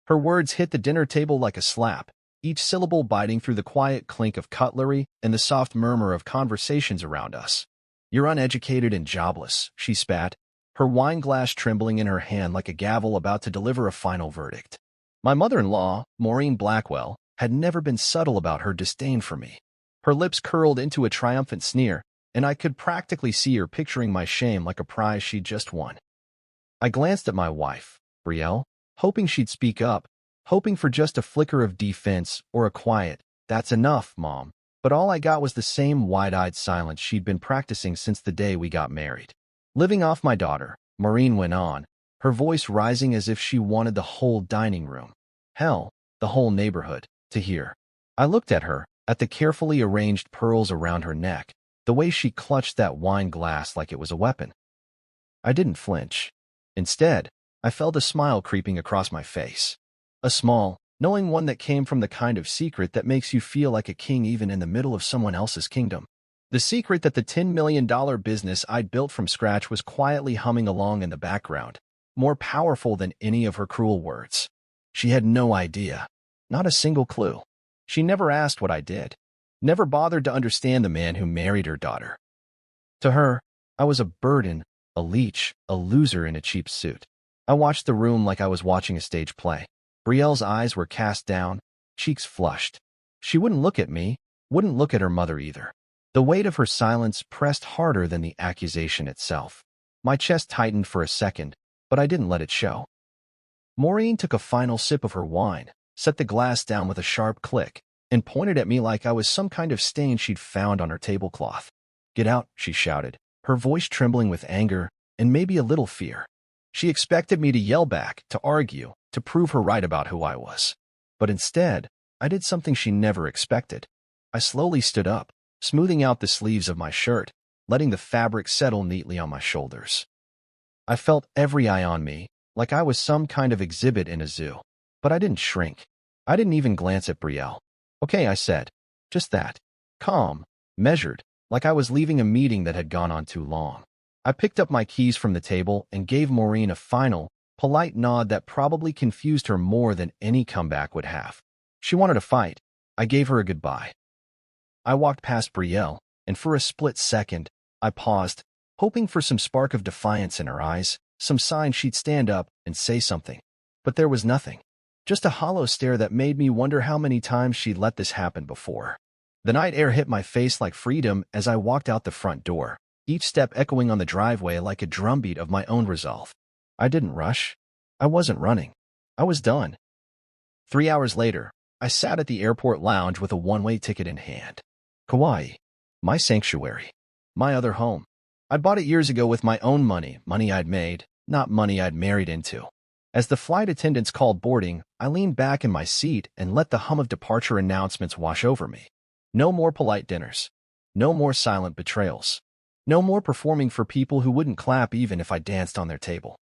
Her words hit the dinner table like a slap, each syllable biting through the quiet clink of cutlery and the soft murmur of conversations around us. "You're uneducated and jobless," she spat, her wine glass trembling in her hand like a gavel about to deliver a final verdict. My mother-in-law, Maureen Blackwell, had never been subtle about her disdain for me. Her lips curled into a triumphant sneer, and I could practically see her picturing my shame like a prize she'd just won. I glanced at my wife, Brielle, hoping she'd speak up, hoping for just a flicker of defense or a quiet, "That's enough, Mom." But all I got was the same wide-eyed silence she'd been practicing since the day we got married. "Living off my daughter," Maureen went on, her voice rising as if she wanted the whole dining room, hell, the whole neighborhood, to hear. I looked at her, at the carefully arranged pearls around her neck, the way she clutched that wine glass like it was a weapon. I didn't flinch. Instead, I felt a smile creeping across my face. A small, knowing one that came from the kind of secret that makes you feel like a king even in the middle of someone else's kingdom. The secret that the $10 million business I'd built from scratch was quietly humming along in the background, more powerful than any of her cruel words. She had no idea, not a single clue. She never asked what I did, never bothered to understand the man who married her daughter. To her, I was a burden, a leech, a loser in a cheap suit. I watched the room like I was watching a stage play. Brielle's eyes were cast down, cheeks flushed. She wouldn't look at me, wouldn't look at her mother either. The weight of her silence pressed harder than the accusation itself. My chest tightened for a second, but I didn't let it show. Maureen took a final sip of her wine, set the glass down with a sharp click, and pointed at me like I was some kind of stain she'd found on her tablecloth. "Get out," she shouted, her voice trembling with anger and maybe a little fear. She expected me to yell back, to argue, to prove her right about who I was. But instead, I did something she never expected. I slowly stood up, smoothing out the sleeves of my shirt, letting the fabric settle neatly on my shoulders. I felt every eye on me, like I was some kind of exhibit in a zoo. But I didn't shrink. I didn't even glance at Brielle. "Okay," I said. Just that. Calm, measured, like I was leaving a meeting that had gone on too long. I picked up my keys from the table and gave Maureen a final, polite nod that probably confused her more than any comeback would have. She wanted a fight. I gave her a goodbye. I walked past Brielle, and for a split second, I paused, hoping for some spark of defiance in her eyes, some sign she'd stand up and say something. But there was nothing. Just a hollow stare that made me wonder how many times she'd let this happen before. The night air hit my face like freedom as I walked out the front door, each step echoing on the driveway like a drumbeat of my own resolve. I didn't rush. I wasn't running. I was done. 3 hours later, I sat at the airport lounge with a one-way ticket in hand. Kauai. My sanctuary. My other home. I bought it years ago with my own money, money I'd made, not money I'd married into. As the flight attendants called boarding, I leaned back in my seat and let the hum of departure announcements wash over me. No more polite dinners. No more silent betrayals. No more performing for people who wouldn't clap even if I danced on their table.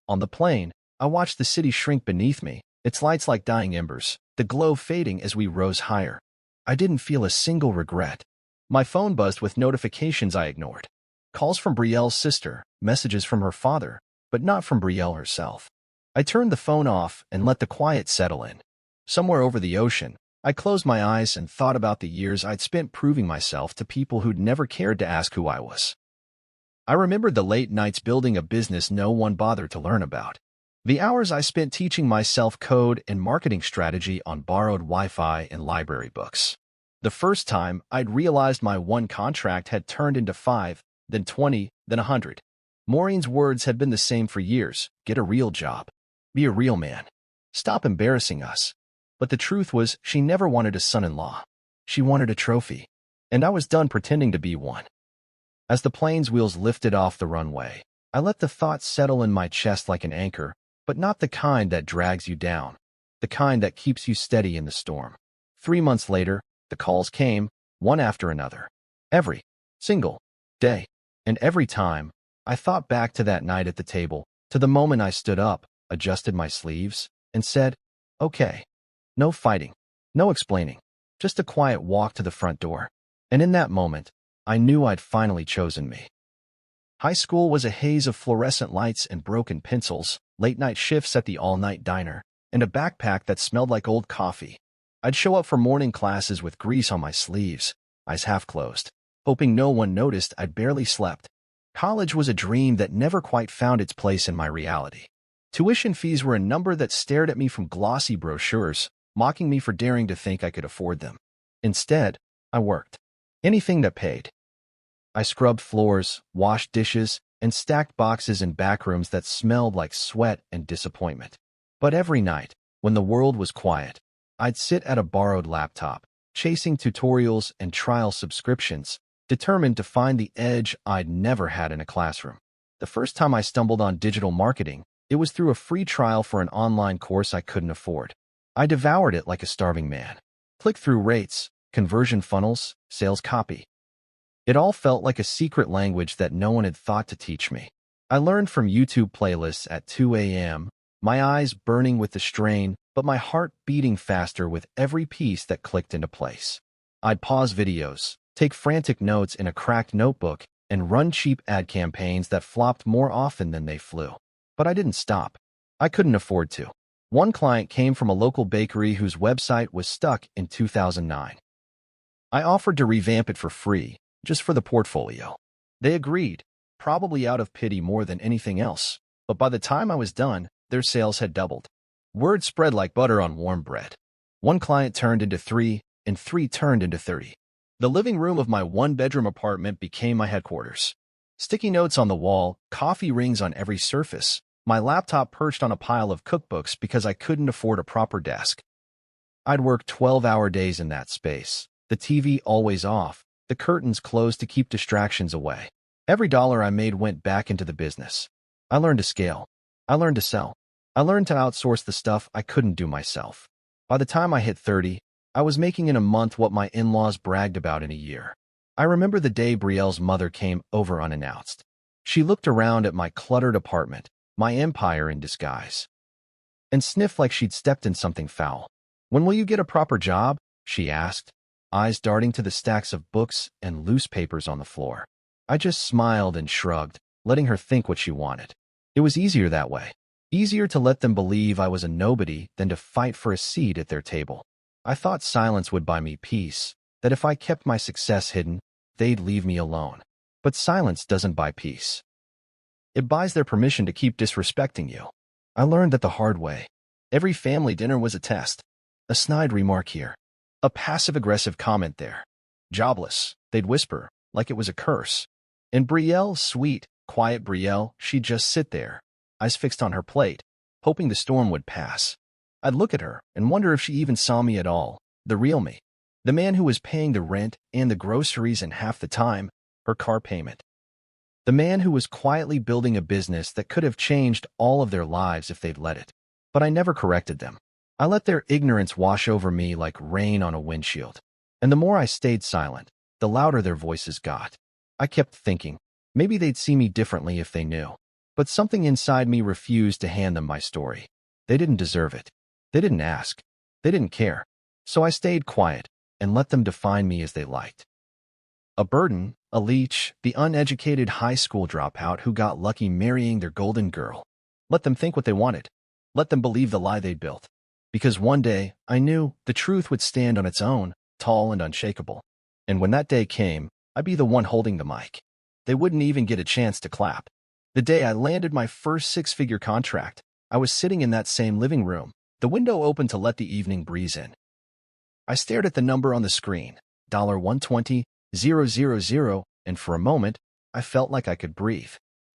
On the plane, I watched the city shrink beneath me, its lights like dying embers, the glow fading as we rose higher. I didn't feel a single regret. My phone buzzed with notifications I ignored. Calls from Brielle's sister, messages from her father, but not from Brielle herself. I turned the phone off and let the quiet settle in. Somewhere over the ocean, I closed my eyes and thought about the years I'd spent proving myself to people who'd never cared to ask who I was. I remembered the late nights building a business no one bothered to learn about. The hours I spent teaching myself code and marketing strategy on borrowed Wi-Fi and library books. The first time I'd realized my one contract had turned into 5, then 20, then 100. Maureen's words had been the same for years. Get a real job. Be a real man. Stop embarrassing us. But the truth was, she never wanted a son-in-law. She wanted a trophy. And I was done pretending to be one. As the plane's wheels lifted off the runway, I let the thoughts settle in my chest like an anchor, but not the kind that drags you down, the kind that keeps you steady in the storm. 3 months later, the calls came, one after another. Every single day. And every time, I thought back to that night at the table, to the moment I stood up, adjusted my sleeves, and said, "Okay." No fighting, no explaining, just a quiet walk to the front door. And in that moment, I knew I'd finally chosen me. High school was a haze of fluorescent lights and broken pencils, late-night shifts at the all-night diner, and a backpack that smelled like old coffee. I'd show up for morning classes with grease on my sleeves, eyes half closed, hoping no one noticed I'd barely slept. College was a dream that never quite found its place in my reality. Tuition fees were a number that stared at me from glossy brochures, mocking me for daring to think I could afford them. Instead, I worked. Anything that paid. I scrubbed floors, washed dishes, and stacked boxes in backrooms that smelled like sweat and disappointment. But every night, when the world was quiet, I'd sit at a borrowed laptop, chasing tutorials and trial subscriptions, determined to find the edge I'd never had in a classroom. The first time I stumbled on digital marketing, it was through a free trial for an online course I couldn't afford. I devoured it like a starving man. Click-through rates, conversion funnels, sales copy. It all felt like a secret language that no one had thought to teach me. I learned from YouTube playlists at 2 a.m., my eyes burning with the strain, but my heart beating faster with every piece that clicked into place. I'd pause videos, take frantic notes in a cracked notebook, and run cheap ad campaigns that flopped more often than they flew. But I didn't stop. I couldn't afford to. One client came from a local bakery whose website was stuck in 2009. I offered to revamp it for free, just for the portfolio. They agreed, probably out of pity more than anything else, but by the time I was done, their sales had doubled. Word spread like butter on warm bread. One client turned into 3, and 3 turned into 30. The living room of my one-bedroom apartment became my headquarters. Sticky notes on the wall, coffee rings on every surface, my laptop perched on a pile of cookbooks because I couldn't afford a proper desk. I'd work 12-hour days in that space, the TV always off, the curtains closed to keep distractions away. Every dollar I made went back into the business. I learned to scale. I learned to sell. I learned to outsource the stuff I couldn't do myself. By the time I hit 30, I was making in a month what my in-laws bragged about in a year. I remember the day Brielle's mother came over unannounced. She looked around at my cluttered apartment, my empire in disguise, and sniffed like she'd stepped in something foul. "When will you get a proper job?" she asked, eyes darting to the stacks of books and loose papers on the floor. I just smiled and shrugged, letting her think what she wanted. It was easier that way. Easier to let them believe I was a nobody than to fight for a seat at their table. I thought silence would buy me peace, that if I kept my success hidden, they'd leave me alone. But silence doesn't buy peace. It buys their permission to keep disrespecting you. I learned that the hard way. Every family dinner was a test. A snide remark here. A passive-aggressive comment there. Jobless, they'd whisper, like it was a curse. And Brielle, sweet, quiet Brielle, she'd just sit there, eyes fixed on her plate, hoping the storm would pass. I'd look at her and wonder if she even saw me at all, the real me. The man who was paying the rent and the groceries and half the time, her car payment. The man who was quietly building a business that could have changed all of their lives if they'd let it. But I never corrected them. I let their ignorance wash over me like rain on a windshield. And the more I stayed silent, the louder their voices got. I kept thinking, maybe they'd see me differently if they knew. But something inside me refused to hand them my story. They didn't deserve it. They didn't ask. They didn't care. So I stayed quiet and let them define me as they liked. A burden, a leech, the uneducated high school dropout who got lucky marrying their golden girl. Let them think what they wanted. Let them believe the lie they'd built. Because one day, I knew the truth would stand on its own, tall and unshakable. And when that day came, I'd be the one holding the mic. They wouldn't even get a chance to clap. The day I landed my first six-figure contract, I was sitting in that same living room, the window open to let the evening breeze in. I stared at the number on the screen, $120,000, and for a moment, I felt like I could breathe.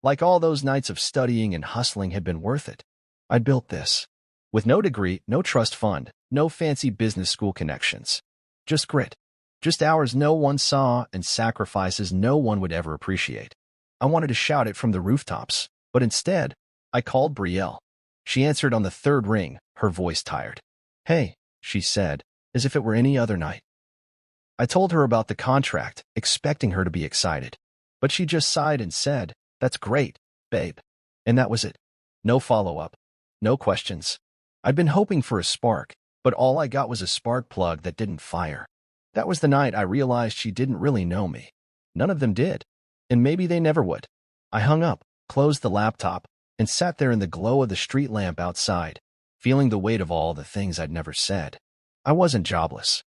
Like all those nights of studying and hustling had been worth it. I'd built this. With no degree, no trust fund, no fancy business school connections. Just grit. Just hours no one saw and sacrifices no one would ever appreciate. I wanted to shout it from the rooftops, but instead, I called Brielle. She answered on the third ring, her voice tired. "Hey," she said, as if it were any other night. I told her about the contract, expecting her to be excited. But she just sighed and said, "That's great, babe." And that was it. No follow-up. No questions. I'd been hoping for a spark, but all I got was a spark plug that didn't fire. That was the night I realized she didn't really know me. None of them did. And maybe they never would. I hung up, closed the laptop, and sat there in the glow of the street lamp outside, feeling the weight of all the things I'd never said. I wasn't jobless.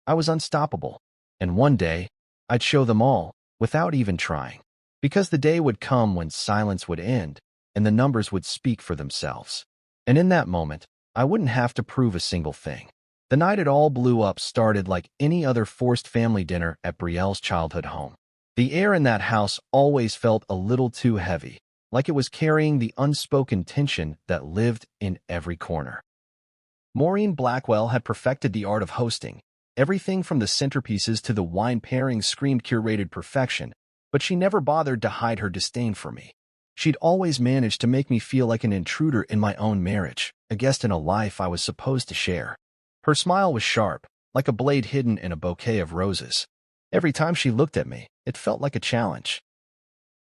I was unstoppable. And one day, I'd show them all, without even trying. Because the day would come when silence would end, and the numbers would speak for themselves. And in that moment, I wouldn't have to prove a single thing. The night it all blew up started like any other forced family dinner at Brielle's childhood home. The air in that house always felt a little too heavy, like it was carrying the unspoken tension that lived in every corner. Maureen Blackwell had perfected the art of hosting. Everything from the centerpieces to the wine pairings screamed curated perfection, but she never bothered to hide her disdain for me. She'd always managed to make me feel like an intruder in my own marriage, a guest in a life I was supposed to share. Her smile was sharp, like a blade hidden in a bouquet of roses. Every time she looked at me, it felt like a challenge.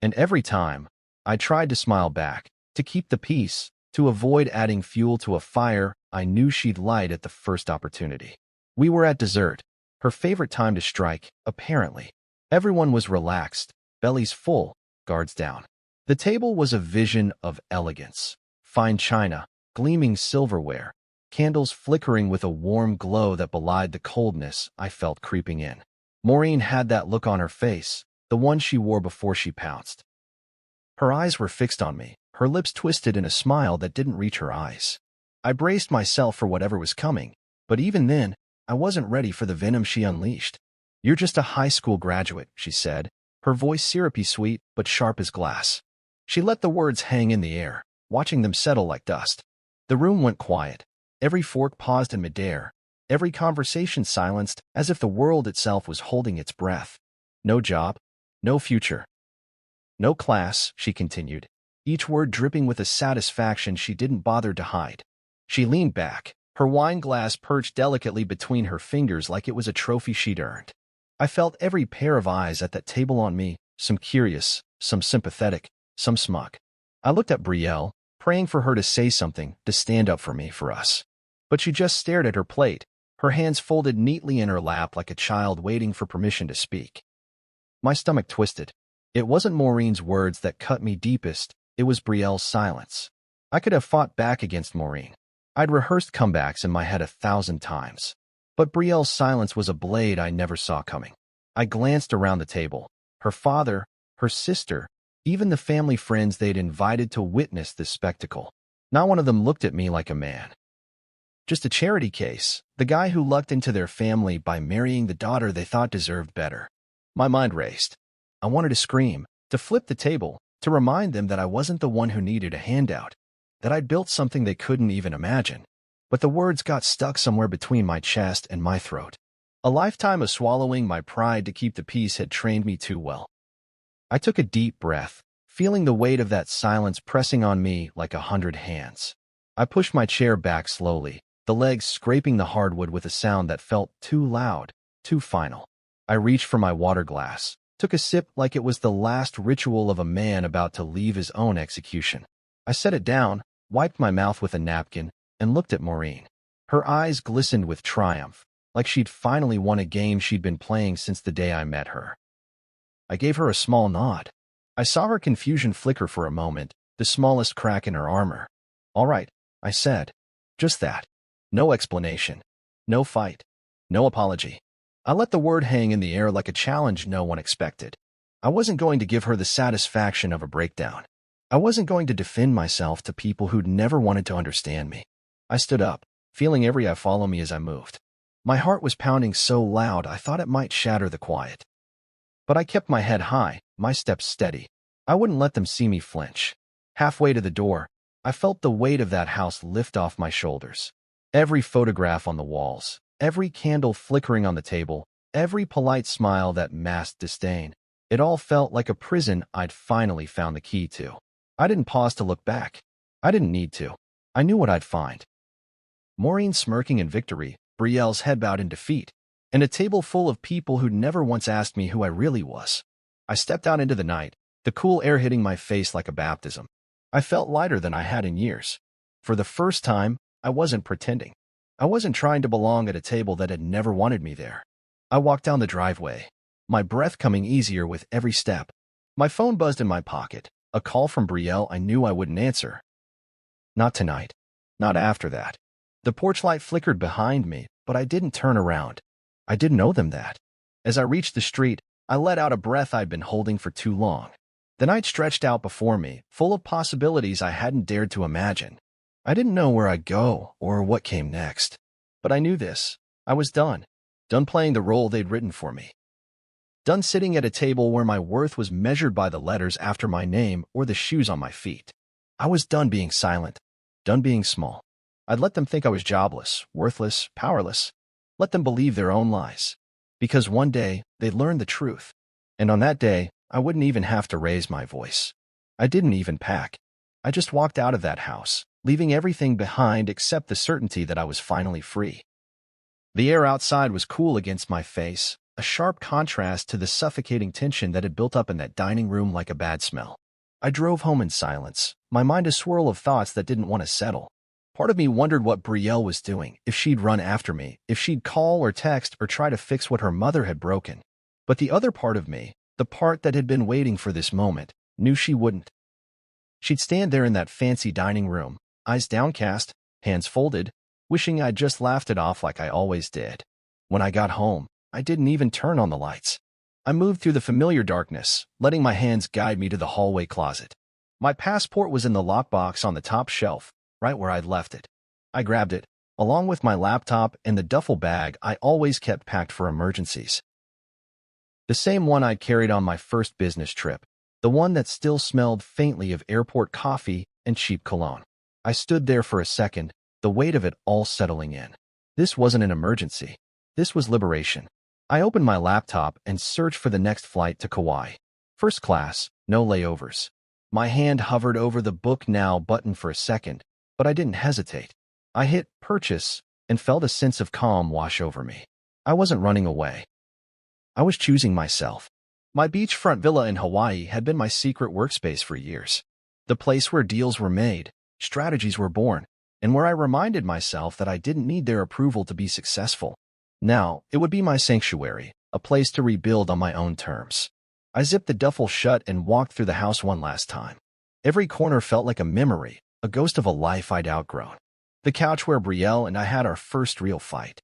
And every time, I tried to smile back, to keep the peace, to avoid adding fuel to a fire I knew she'd light at the first opportunity. We were at dessert, her favorite time to strike, apparently. Everyone was relaxed, bellies full, guards down. The table was a vision of elegance. Fine china, gleaming silverware, candles flickering with a warm glow that belied the coldness I felt creeping in. Maureen had that look on her face, the one she wore before she pounced. Her eyes were fixed on me, her lips twisted in a smile that didn't reach her eyes. I braced myself for whatever was coming, but even then, I wasn't ready for the venom she unleashed. "You're just a high school graduate," she said, her voice syrupy sweet but sharp as glass. She let the words hang in the air, watching them settle like dust. The room went quiet. Every fork paused in midair, every conversation silenced as if the world itself was holding its breath. "No job, no future, no class," she continued, each word dripping with a satisfaction she didn't bother to hide. She leaned back, her wine glass perched delicately between her fingers like it was a trophy she'd earned. I felt every pair of eyes at that table on me, some curious, some sympathetic, some smug. I looked at Brielle, praying for her to say something, to stand up for me, for us. But she just stared at her plate, her hands folded neatly in her lap like a child waiting for permission to speak. My stomach twisted. It wasn't Maureen's words that cut me deepest, it was Brielle's silence. I could have fought back against Maureen. I'd rehearsed comebacks in my head 1,000 times. But Brielle's silence was a blade I never saw coming. I glanced around the table. Her father, her sister, even the family friends they'd invited to witness this spectacle. Not one of them looked at me like a man. Just a charity case, the guy who lucked into their family by marrying the daughter they thought deserved better. My mind raced. I wanted to scream, to flip the table, to remind them that I wasn't the one who needed a handout, that I'd built something they couldn't even imagine. But the words got stuck somewhere between my chest and my throat. A lifetime of swallowing my pride to keep the peace had trained me too well. I took a deep breath, feeling the weight of that silence pressing on me like 100 hands. I pushed my chair back slowly, the legs scraping the hardwood with a sound that felt too loud, too final. I reached for my water glass, took a sip like it was the last ritual of a man about to leave his own execution. I set it down, wiped my mouth with a napkin, and looked at Maureen. Her eyes glistened with triumph, like she'd finally won a game she'd been playing since the day I met her. I gave her a small nod. I saw her confusion flicker for a moment, the smallest crack in her armor. "All right," I said. Just that. No explanation. No fight. No apology. I let the word hang in the air like a challenge no one expected. I wasn't going to give her the satisfaction of a breakdown. I wasn't going to defend myself to people who'd never wanted to understand me. I stood up, feeling every eye follow me as I moved. My heart was pounding so loud I thought it might shatter the quiet. But I kept my head high, my steps steady. I wouldn't let them see me flinch. Halfway to the door, I felt the weight of that house lift off my shoulders. Every photograph on the walls, every candle flickering on the table, every polite smile that masked disdain. It all felt like a prison I'd finally found the key to. I didn't pause to look back. I didn't need to. I knew what I'd find. Maureen smirking in victory, Brielle's head bowed in defeat, and a table full of people who'd never once asked me who I really was. I stepped out into the night, the cool air hitting my face like a baptism. I felt lighter than I had in years. For the first time, I wasn't pretending. I wasn't trying to belong at a table that had never wanted me there. I walked down the driveway, my breath coming easier with every step. My phone buzzed in my pocket, a call from Brielle I knew I wouldn't answer. Not tonight. Not after that. The porch light flickered behind me, but I didn't turn around. I didn't owe them that. As I reached the street, I let out a breath I'd been holding for too long. The night stretched out before me, full of possibilities I hadn't dared to imagine. I didn't know where I'd go or what came next. But I knew this. I was done. Done playing the role they'd written for me. Done sitting at a table where my worth was measured by the letters after my name or the shoes on my feet. I was done being silent. Done being small. I'd let them think I was jobless, worthless, powerless. Let them believe their own lies. Because one day, they'd learn the truth. And on that day, I wouldn't even have to raise my voice. I didn't even pack. I just walked out of that house, leaving everything behind except the certainty that I was finally free. The air outside was cool against my face, a sharp contrast to the suffocating tension that had built up in that dining room like a bad smell. I drove home in silence, my mind a swirl of thoughts that didn't want to settle. Part of me wondered what Brielle was doing, if she'd run after me, if she'd call or text or try to fix what her mother had broken. But the other part of me, the part that had been waiting for this moment, knew she wouldn't. She'd stand there in that fancy dining room, eyes downcast, hands folded, wishing I'd just laughed it off like I always did. When I got home, I didn't even turn on the lights. I moved through the familiar darkness, letting my hands guide me to the hallway closet. My passport was in the lockbox on the top shelf, right where I'd left it. I grabbed it, along with my laptop and the duffel bag I always kept packed for emergencies. The same one I'd carried on my first business trip, the one that still smelled faintly of airport coffee and cheap cologne. I stood there for a second, the weight of it all settling in. This wasn't an emergency. This was liberation. I opened my laptop and searched for the next flight to Kauai. First class, no layovers. My hand hovered over the Book Now button for a second, but I didn't hesitate. I hit Purchase and felt a sense of calm wash over me. I wasn't running away. I was choosing myself. My beachfront villa in Hawaii had been my secret workspace for years. The place where deals were made, strategies were born, and where I reminded myself that I didn't need their approval to be successful. Now, it would be my sanctuary, a place to rebuild on my own terms. I zipped the duffel shut and walked through the house one last time. Every corner felt like a memory, a ghost of a life I'd outgrown. The couch where Brielle and I had our first real fight.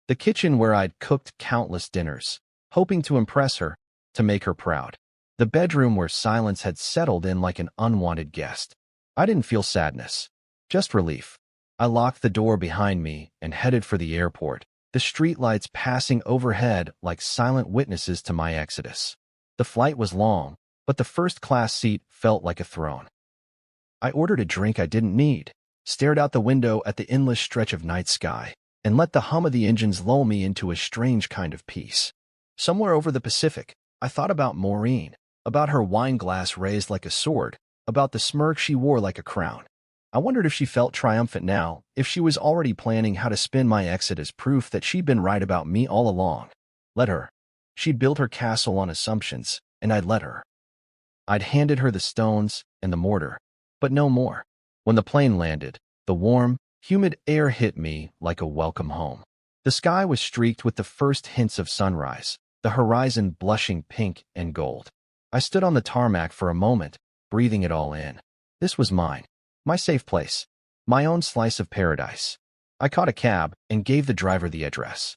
The kitchen where I'd cooked countless dinners, hoping to impress her, to make her proud. The bedroom where silence had settled in like an unwanted guest. I didn't feel sadness, just relief. I locked the door behind me and headed for the airport, the streetlights passing overhead like silent witnesses to my exodus. The flight was long, but the first-class seat felt like a throne. I ordered a drink I didn't need, stared out the window at the endless stretch of night sky, and let the hum of the engines lull me into a strange kind of peace. Somewhere over the Pacific, I thought about Maureen, about her wine glass raised like a sword, about the smirk she wore like a crown. I wondered if she felt triumphant now, if she was already planning how to spin my exit as proof that she'd been right about me all along. Let her. She'd built her castle on assumptions, and I'd let her. I'd handed her the stones and the mortar, but no more. When the plane landed, the warm, humid air hit me like a welcome home. The sky was streaked with the first hints of sunrise, the horizon blushing pink and gold. I stood on the tarmac for a moment, breathing it all in. This was mine, my safe place, my own slice of paradise. I caught a cab and gave the driver the address.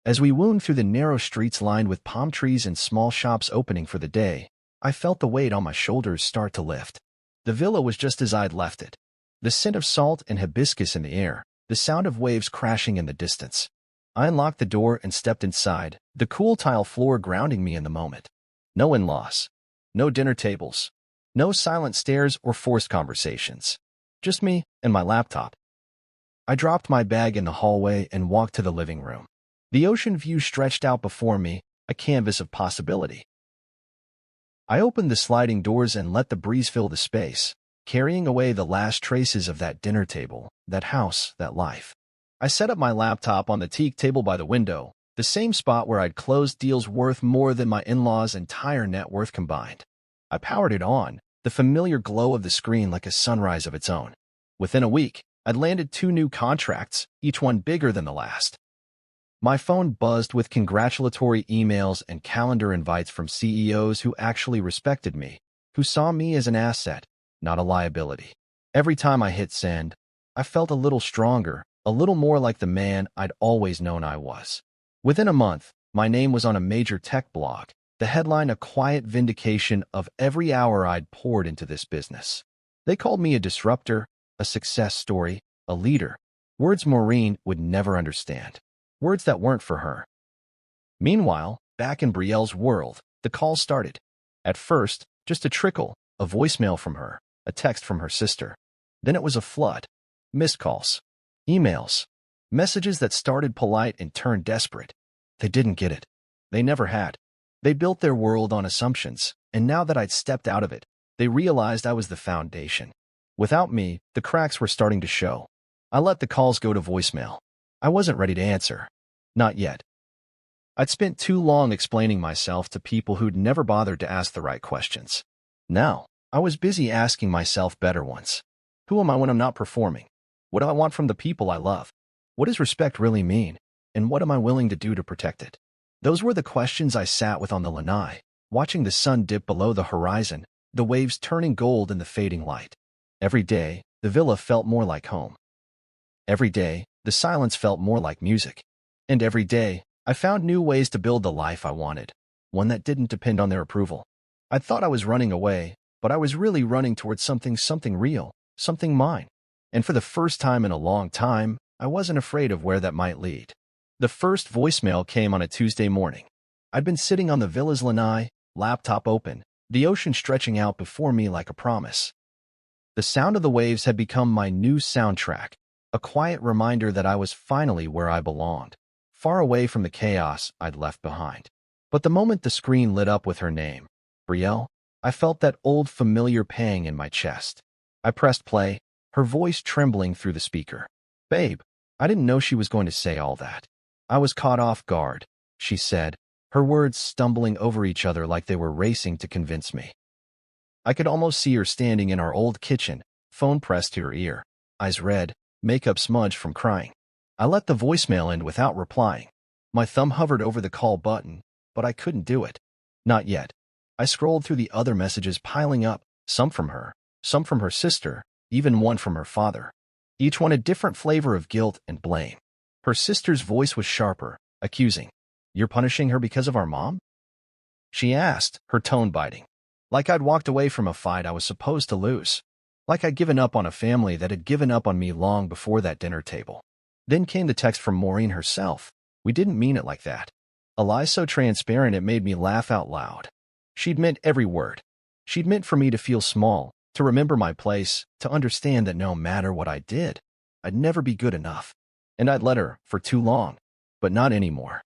As we wound through the narrow streets lined with palm trees and small shops opening for the day, I felt the weight on my shoulders start to lift. The villa was just as I'd left it. The scent of salt and hibiscus in the air, the sound of waves crashing in the distance. I unlocked the door and stepped inside, the cool tile floor grounding me in the moment. No in-laws. No dinner tables. No silent stares or forced conversations. Just me and my laptop. I dropped my bag in the hallway and walked to the living room. The ocean view stretched out before me, a canvas of possibility. I opened the sliding doors and let the breeze fill the space, carrying away the last traces of that dinner table, that house, that life. I set up my laptop on the teak table by the window, the same spot where I'd closed deals worth more than my in-laws' entire net worth combined. I powered it on, the familiar glow of the screen like a sunrise of its own. Within a week, I'd landed 2 new contracts, each one bigger than the last. My phone buzzed with congratulatory emails and calendar invites from CEOs who actually respected me, who saw me as an asset, not a liability. Every time I hit send, I felt a little stronger, a little more like the man I'd always known I was. Within a month, my name was on a major tech blog, the headline a quiet vindication of every hour I'd poured into this business. They called me a disruptor, a success story, a leader. Words Maureen would never understand. Words that weren't for her. Meanwhile, back in Brielle's world, the call started. At first, just a trickle, a voicemail from her, a text from her sister. Then it was a flood. Missed calls, emails, messages that started polite and turned desperate. They didn't get it. They never had. They built their world on assumptions, and now that I'd stepped out of it, they realized I was the foundation. Without me, the cracks were starting to show. I let the calls go to voicemail. I wasn't ready to answer. Not yet. I'd spent too long explaining myself to people who'd never bothered to ask the right questions. Now, I was busy asking myself better ones. Who am I when I'm not performing? What do I want from the people I love? What does respect really mean? And what am I willing to do to protect it? Those were the questions I sat with on the lanai, watching the sun dip below the horizon, the waves turning gold in the fading light. Every day, the villa felt more like home. Every day, the silence felt more like music. And every day, I found new ways to build the life I wanted, one that didn't depend on their approval. I thought I was running away, but I was really running towards something real, something mine. And for the first time in a long time, I wasn't afraid of where that might lead. The first voicemail came on a Tuesday morning. I'd been sitting on the villa's lanai, laptop open, the ocean stretching out before me like a promise. The sound of the waves had become my new soundtrack, a quiet reminder that I was finally where I belonged, far away from the chaos I'd left behind. But the moment the screen lit up with her name, Brielle, I felt that old familiar pang in my chest. I pressed play, her voice trembling through the speaker. "Babe, I didn't know she was going to say all that." "I was caught off guard," she said, her words stumbling over each other like they were racing to convince me. I could almost see her standing in our old kitchen, phone pressed to her ear, eyes red, makeup smudged from crying. I let the voicemail end without replying. My thumb hovered over the call button, but I couldn't do it. Not yet. I scrolled through the other messages piling up, some from her, some from her sister, even one from her father. Each one a different flavor of guilt and blame. Her sister's voice was sharper, accusing. "You're punishing her because of our mom?" she asked, her tone biting. Like I'd walked away from a fight I was supposed to lose. Like I'd given up on a family that had given up on me long before that dinner table. Then came the text from Maureen herself. "We didn't mean it like that." A lie so transparent it made me laugh out loud. She'd meant every word. She'd meant for me to feel small, to remember my place, to understand that no matter what I did, I'd never be good enough. And I'd let her for too long, but not anymore.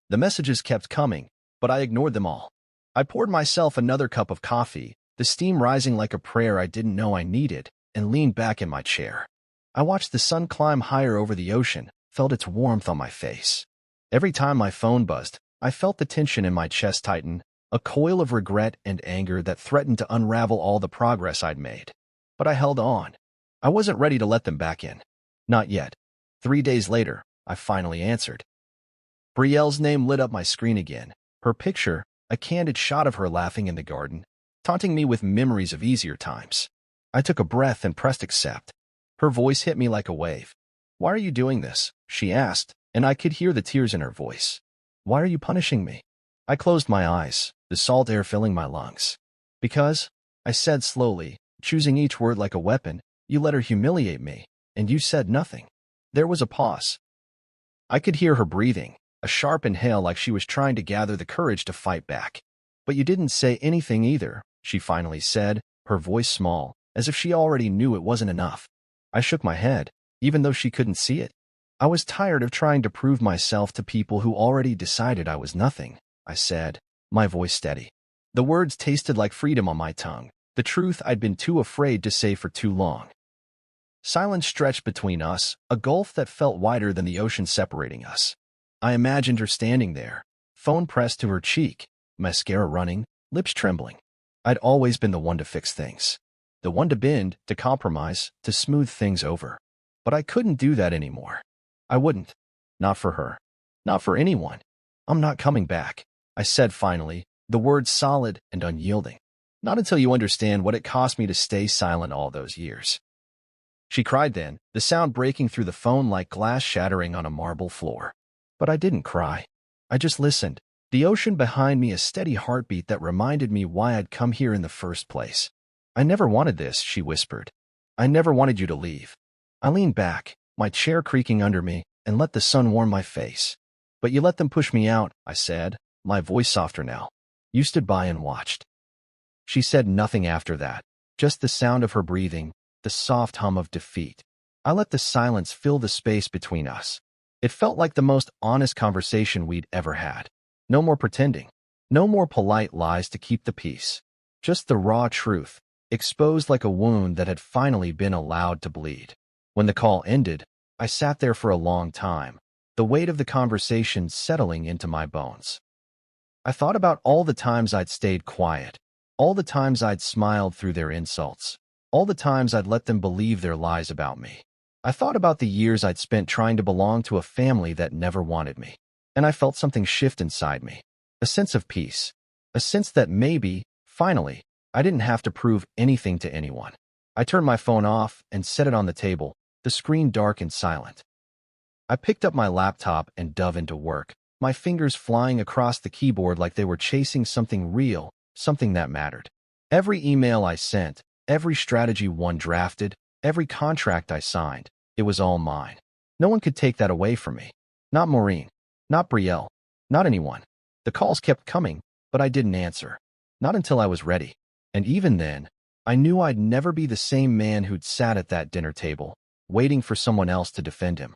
The messages kept coming, but I ignored them all. I poured myself another cup of coffee, the steam rising like a prayer I didn't know I needed, and leaned back in my chair. I watched the sun climb higher over the ocean, felt its warmth on my face. Every time my phone buzzed, I felt the tension in my chest tighten, a coil of regret and anger that threatened to unravel all the progress I'd made. But I held on. I wasn't ready to let them back in. Not yet. 3 days later, I finally answered. Brielle's name lit up my screen again. Her picture, a candid shot of her laughing in the garden, taunting me with memories of easier times. I took a breath and pressed accept. Her voice hit me like a wave. "Why are you doing this?" she asked, and I could hear the tears in her voice. "Why are you punishing me?" I closed my eyes, the salt air filling my lungs. "Because," I said slowly, choosing each word like a weapon, "you let her humiliate me, and you said nothing." There was a pause. I could hear her breathing, a sharp inhale like she was trying to gather the courage to fight back. "But you didn't say anything either," she finally said, her voice small, as if she already knew it wasn't enough. I shook my head, even though she couldn't see it. I was tired of trying to prove myself to people who already decided I was nothing, I said, my voice steady. The words tasted like freedom on my tongue, the truth I'd been too afraid to say for too long. Silence stretched between us, a gulf that felt wider than the ocean separating us. I imagined her standing there, phone pressed to her cheek, mascara running, lips trembling. I'd always been the one to fix things. The one to bend, to compromise, to smooth things over. But I couldn't do that anymore. I wouldn't. Not for her. Not for anyone. "I'm not coming back," I said finally, the words solid and unyielding. "Not until you understand what it cost me to stay silent all those years." she cried then, the sound breaking through the phone like glass shattering on a marble floor. But I didn't cry. I just listened. The ocean behind me, a steady heartbeat that reminded me why I'd come here in the first place. I never wanted this, she whispered. I never wanted you to leave. I leaned back, my chair creaking under me, and let the sun warm my face. But you let them push me out, I said, my voice softer now. You stood by and watched. She said nothing after that, just the sound of her breathing, the soft hum of defeat. I let the silence fill the space between us. It felt like the most honest conversation we'd ever had. No more pretending. No more polite lies to keep the peace. Just the raw truth, exposed like a wound that had finally been allowed to bleed. When the call ended, I sat there for a long time, the weight of the conversation settling into my bones. I thought about all the times I'd stayed quiet, all the times I'd smiled through their insults, all the times I'd let them believe their lies about me. I thought about the years I'd spent trying to belong to a family that never wanted me, and I felt something shift inside me, a sense of peace, a sense that maybe, finally, I didn't have to prove anything to anyone. I turned my phone off and set it on the table, the screen dark and silent. I picked up my laptop and dove into work, my fingers flying across the keyboard like they were chasing something real, something that mattered. Every email I sent, every strategy one drafted, every contract I signed, it was all mine. No one could take that away from me. Not Maureen, not Brielle, not anyone. The calls kept coming, but I didn't answer. Not until I was ready. And even then, I knew I'd never be the same man who'd sat at that dinner table, waiting for someone else to defend him.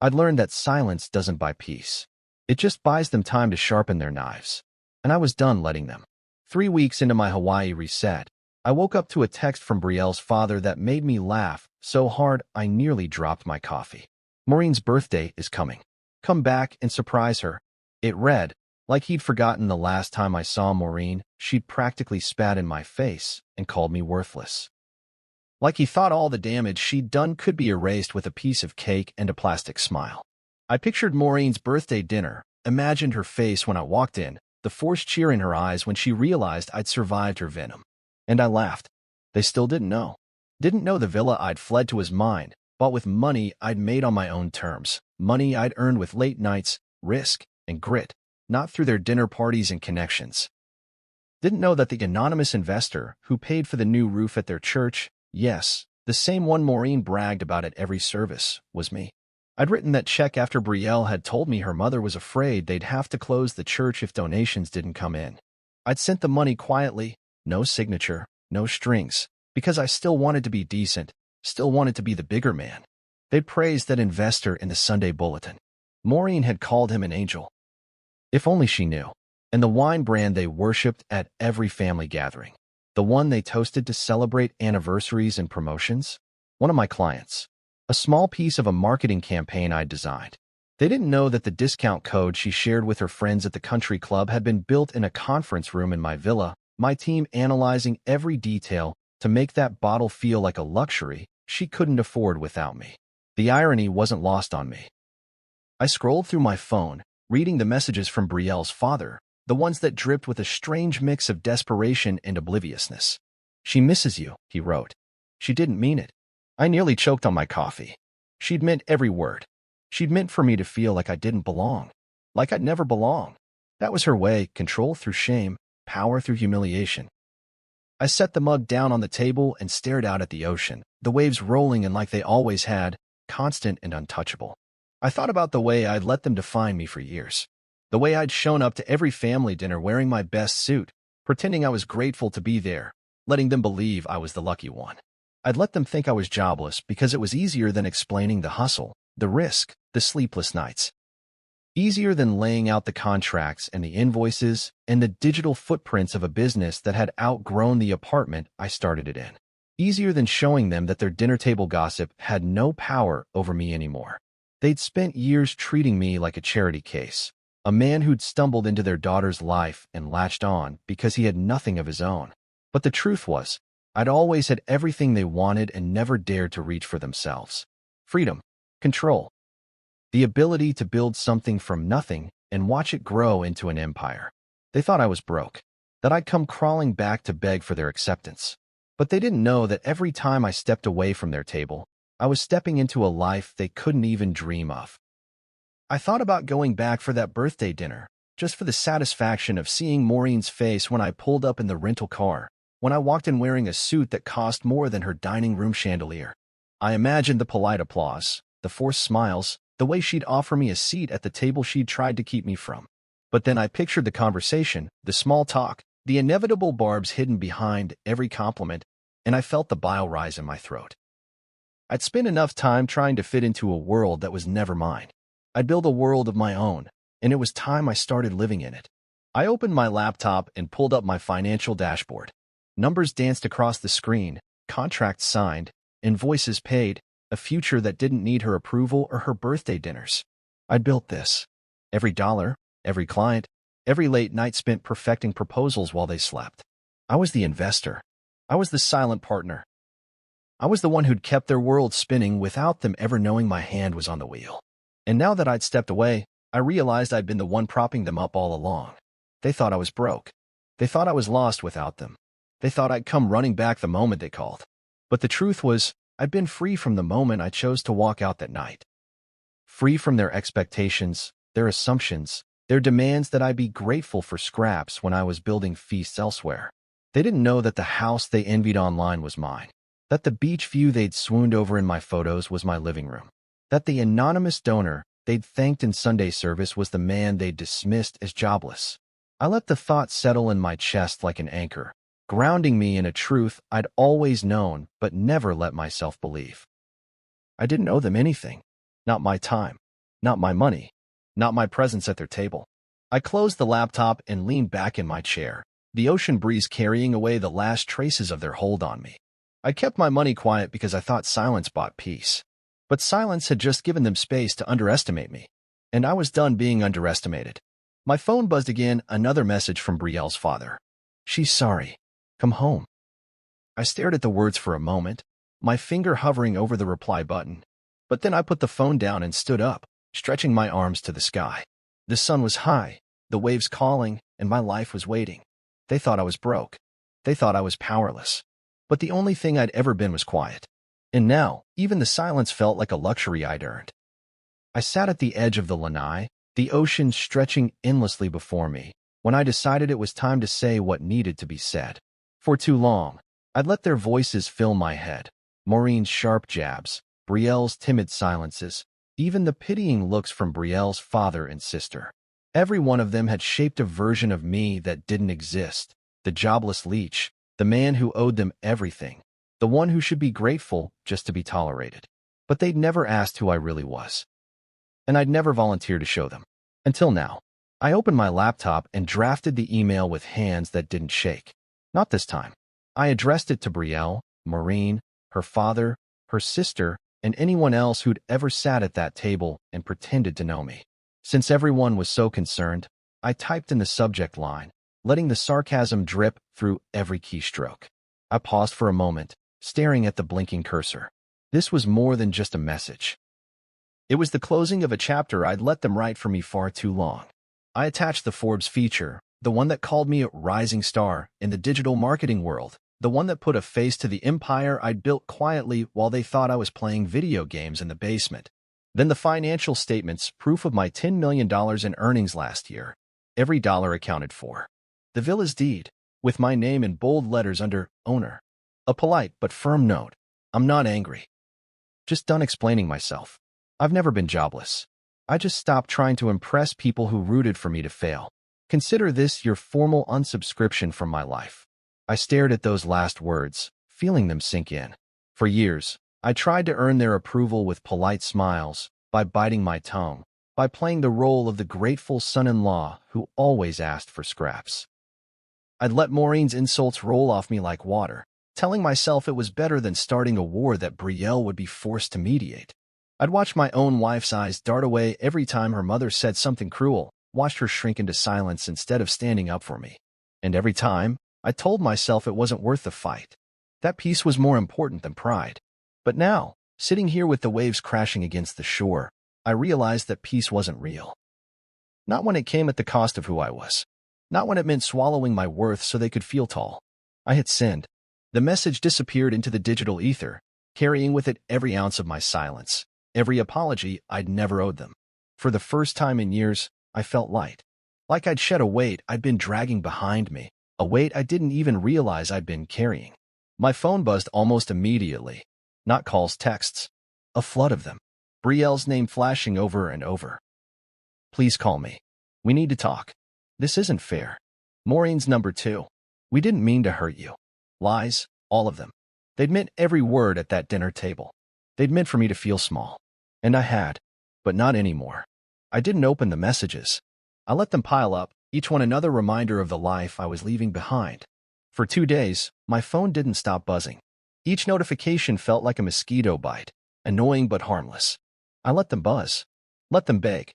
I'd learned that silence doesn't buy peace. It just buys them time to sharpen their knives. And I was done letting them. 3 weeks into my Hawaii reset, I woke up to a text from Brielle's father that made me laugh so hard I nearly dropped my coffee. Maureen's birthday is coming. Come back and surprise her. It read, like he'd forgotten the last time I saw Maureen, she'd practically spat in my face and called me worthless. Like he thought all the damage she'd done could be erased with a piece of cake and a plastic smile. I pictured Maureen's birthday dinner, imagined her face when I walked in, the forced cheer in her eyes when she realized I'd survived her venom. And I laughed. They still didn't know. Didn't know the villa I'd fled to was mine, bought with money I'd made on my own terms, money I'd earned with late nights, risk, and grit, not through their dinner parties and connections. Didn't know that the anonymous investor who paid for the new roof at their church, yes, the same one Maureen bragged about at every service, was me. I'd written that check after Brielle had told me her mother was afraid they'd have to close the church if donations didn't come in. I'd sent the money quietly, no signature, no strings, because I still wanted to be decent, still wanted to be the bigger man. They'd praised that investor in the Sunday Bulletin. Maureen had called him an angel. If only she knew. And the wine brand they worshipped at every family gathering. The one they toasted to celebrate anniversaries and promotions. One of my clients. A small piece of a marketing campaign I'd designed. They didn't know that the discount code she shared with her friends at the country club had been built in a conference room in my villa, my team analyzing every detail to make that bottle feel like a luxury she couldn't afford without me. The irony wasn't lost on me. I scrolled through my phone, reading the messages from Brielle's father, the ones that dripped with a strange mix of desperation and obliviousness. She misses you, he wrote. She didn't mean it. I nearly choked on my coffee. She'd meant every word. She'd meant for me to feel like I didn't belong, like I'd never belong. That was her way, control through shame, power through humiliation. I set the mug down on the table and stared out at the ocean, the waves rolling in like they always had, constant and untouchable. I thought about the way I'd let them define me for years. The way I'd shown up to every family dinner wearing my best suit, pretending I was grateful to be there, letting them believe I was the lucky one. I'd let them think I was jobless because it was easier than explaining the hustle, the risk, the sleepless nights. Easier than laying out the contracts and the invoices and the digital footprints of a business that had outgrown the apartment I started it in. Easier than showing them that their dinner table gossip had no power over me anymore. They'd spent years treating me like a charity case, a man who'd stumbled into their daughter's life and latched on because he had nothing of his own. But the truth was, I'd always had everything they wanted and never dared to reach for themselves. Freedom, control, the ability to build something from nothing and watch it grow into an empire. They thought I was broke, that I'd come crawling back to beg for their acceptance. But they didn't know that every time I stepped away from their table, I was stepping into a life they couldn't even dream of. I thought about going back for that birthday dinner, just for the satisfaction of seeing Maureen's face when I pulled up in the rental car, when I walked in wearing a suit that cost more than her dining room chandelier. I imagined the polite applause, the forced smiles, the way she'd offer me a seat at the table she'd tried to keep me from. But then I pictured the conversation, the small talk, the inevitable barbs hidden behind every compliment, and I felt the bile rise in my throat. I'd spent enough time trying to fit into a world that was never mine. I'd build a world of my own, and it was time I started living in it. I opened my laptop and pulled up my financial dashboard. Numbers danced across the screen, contracts signed, invoices paid, a future that didn't need her approval or her birthday dinners. I'd built this. Every dollar, every client, every late night spent perfecting proposals while they slept. I was the investor. I was the silent partner. I was the one who'd kept their world spinning without them ever knowing my hand was on the wheel. And now that I'd stepped away, I realized I'd been the one propping them up all along. They thought I was broke. They thought I was lost without them. They thought I'd come running back the moment they called. But the truth was, I'd been free from the moment I chose to walk out that night. Free from their expectations, their assumptions, their demands that I be grateful for scraps when I was building feasts elsewhere. They didn't know that the house they envied online was mine, that the beach view they'd swooned over in my photos was my living room, that the anonymous donor they'd thanked in Sunday service was the man they'd dismissed as jobless. I let the thought settle in my chest like an anchor, grounding me in a truth I'd always known but never let myself believe. I didn't owe them anything. Not my time, not my money, not my presence at their table. I closed the laptop and leaned back in my chair, the ocean breeze carrying away the last traces of their hold on me. I kept my money quiet because I thought silence bought peace. But silence had just given them space to underestimate me, and I was done being underestimated. My phone buzzed again, another message from Brielle's father. "She's sorry. Come home." I stared at the words for a moment, my finger hovering over the reply button. But then I put the phone down and stood up, stretching my arms to the sky. The sun was high, the waves calling, and my life was waiting. They thought I was broke. They thought I was powerless. But the only thing I'd ever been was quiet. And now, even the silence felt like a luxury I'd earned. I sat at the edge of the lanai, the ocean stretching endlessly before me, when I decided it was time to say what needed to be said. For too long, I'd let their voices fill my head. Maureen's sharp jabs, Brielle's timid silences, even the pitying looks from Brielle's father and sister. Every one of them had shaped a version of me that didn't exist. The jobless leech, the man who owed them everything, the one who should be grateful just to be tolerated. But they'd never asked who I really was. And I'd never volunteered to show them. Until now. I opened my laptop and drafted the email with hands that didn't shake. Not this time. I addressed it to Brielle, Maureen, her father, her sister, and anyone else who'd ever sat at that table and pretended to know me. Since everyone was so concerned, I typed in the subject line, letting the sarcasm drip through every keystroke. I paused for a moment, staring at the blinking cursor. This was more than just a message. It was the closing of a chapter I'd let them write for me far too long. I attached the Forbes feature, the one that called me a rising star in the digital marketing world, the one that put a face to the empire I'd built quietly while they thought I was playing video games in the basement. Then the financial statements, proof of my $10 million in earnings last year, every dollar accounted for. The villa's deed, with my name in bold letters under owner. A polite but firm note. I'm not angry. Just done explaining myself. I've never been jobless. I just stopped trying to impress people who rooted for me to fail. Consider this your formal unsubscription from my life. I stared at those last words, feeling them sink in. For years, I tried to earn their approval with polite smiles, by biting my tongue, by playing the role of the grateful son-in-law who always asked for scraps. I'd let Maureen's insults roll off me like water, telling myself it was better than starting a war that Brielle would be forced to mediate. I'd watch my own wife's eyes dart away every time her mother said something cruel, watched her shrink into silence instead of standing up for me. And every time, I told myself it wasn't worth the fight. That peace was more important than pride. But now, sitting here with the waves crashing against the shore, I realized that peace wasn't real. Not when it came at the cost of who I was. Not when it meant swallowing my worth so they could feel tall. I had sinned. The message disappeared into the digital ether, carrying with it every ounce of my silence, every apology I'd never owed them. For the first time in years, I felt light. Like I'd shed a weight I'd been dragging behind me, a weight I didn't even realize I'd been carrying. My phone buzzed almost immediately. Not calls, texts. A flood of them. Brielle's name flashing over and over. Please call me. We need to talk. This isn't fair. Maureen's number 2. We didn't mean to hurt you. Lies, all of them. They'd meant every word at that dinner table. They'd meant for me to feel small. And I had. But not anymore. I didn't open the messages. I let them pile up, each one another reminder of the life I was leaving behind. For 2 days, my phone didn't stop buzzing. Each notification felt like a mosquito bite, annoying but harmless. I let them buzz. Let them beg.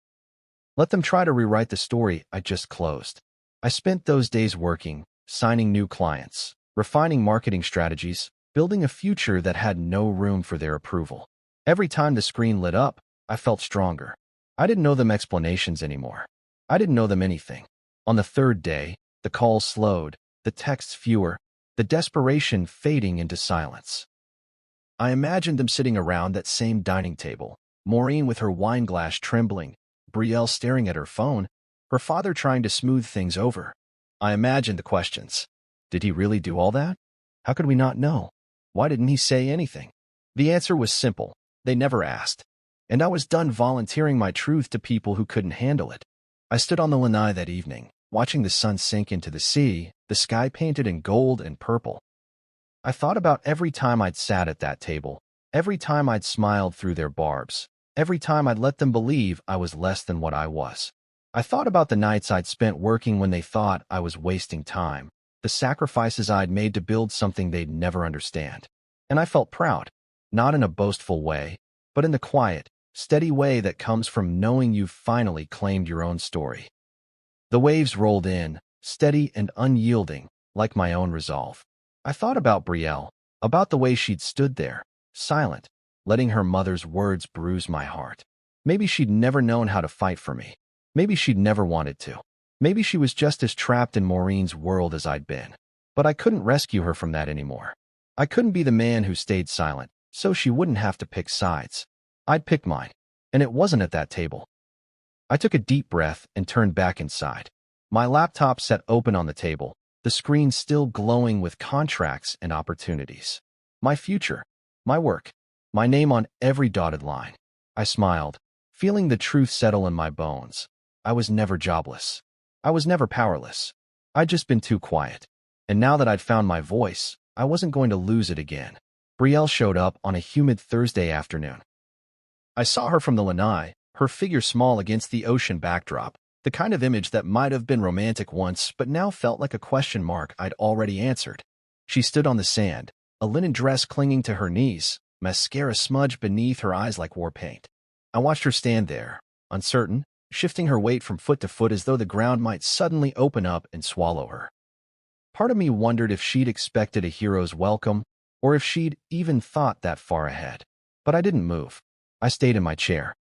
Let them try to rewrite the story I just closed. I spent those days working, signing new clients, refining marketing strategies, building a future that had no room for their approval. Every time the screen lit up, I felt stronger. I didn't know them explanations anymore. I didn't know them anything. On the 3rd day, the calls slowed, the texts fewer, the desperation fading into silence. I imagined them sitting around that same dining table, Maureen with her wine glass trembling, Brielle staring at her phone, her father trying to smooth things over. I imagined the questions. Did he really do all that? How could we not know? Why didn't he say anything? The answer was simple. They never asked. And I was done volunteering my truth to people who couldn't handle it. I stood on the lanai that evening, watching the sun sink into the sea, the sky painted in gold and purple. I thought about every time I'd sat at that table, every time I'd smiled through their barbs, every time I'd let them believe I was less than what I was. I thought about the nights I'd spent working when they thought I was wasting time, the sacrifices I'd made to build something they'd never understand. And I felt proud, not in a boastful way, but in the quiet, steady way that comes from knowing you've finally claimed your own story. The waves rolled in, steady and unyielding, like my own resolve. I thought about Brielle, about the way she'd stood there, silent, letting her mother's words bruise my heart. Maybe she'd never known how to fight for me. Maybe she'd never wanted to. Maybe she was just as trapped in Maureen's world as I'd been. But I couldn't rescue her from that anymore. I couldn't be the man who stayed silent, so she wouldn't have to pick sides. I'd pick mine, and it wasn't at that table. I took a deep breath and turned back inside. My laptop sat open on the table, the screen still glowing with contracts and opportunities. My future, my work, my name on every dotted line. I smiled, feeling the truth settle in my bones. I was never jobless. I was never powerless. I'd just been too quiet. And now that I'd found my voice, I wasn't going to lose it again. Brielle showed up on a humid Thursday afternoon. I saw her from the lanai, her figure small against the ocean backdrop, the kind of image that might have been romantic once but now felt like a question mark I'd already answered. She stood on the sand, a linen dress clinging to her knees, mascara smudged beneath her eyes like war paint. I watched her stand there, uncertain, shifting her weight from foot to foot as though the ground might suddenly open up and swallow her. Part of me wondered if she'd expected a hero's welcome, or if she'd even thought that far ahead. But I didn't move. I stayed in my chair.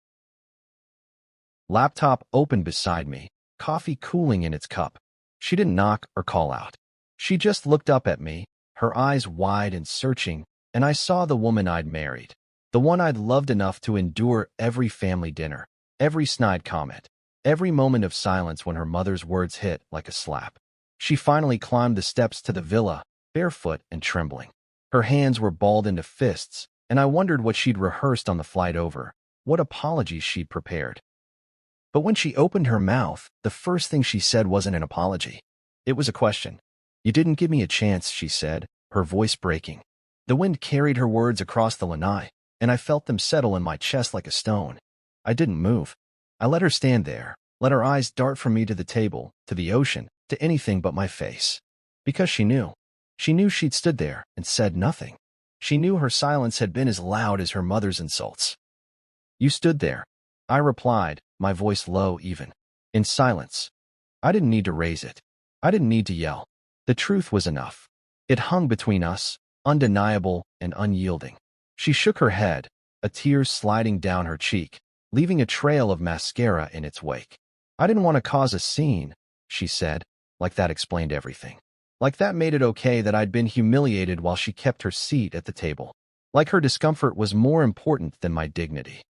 Laptop open beside me, coffee cooling in its cup. She didn't knock or call out. She just looked up at me, her eyes wide and searching, and I saw the woman I'd married, the one I'd loved enough to endure every family dinner, every snide comment, every moment of silence when her mother's words hit like a slap. She finally climbed the steps to the villa, barefoot and trembling. Her hands were balled into fists, and I wondered what she'd rehearsed on the flight over, what apologies she'd prepared. But when she opened her mouth, the first thing she said wasn't an apology. It was a question. "You didn't give me a chance," she said, her voice breaking. The wind carried her words across the lanai, and I felt them settle in my chest like a stone. I didn't move. I let her stand there, let her eyes dart from me to the table, to the ocean, to anything but my face. Because she knew. She knew she'd stood there and said nothing. She knew her silence had been as loud as her mother's insults. "You stood there," I replied, my voice low even, in silence. I didn't need to raise it. I didn't need to yell. The truth was enough. It hung between us, undeniable and unyielding. She shook her head, a tear sliding down her cheek, leaving a trail of mascara in its wake. "I didn't want to cause a scene," she said, like that explained everything. Like that made it okay that I'd been humiliated while she kept her seat at the table. Like her discomfort was more important than my dignity.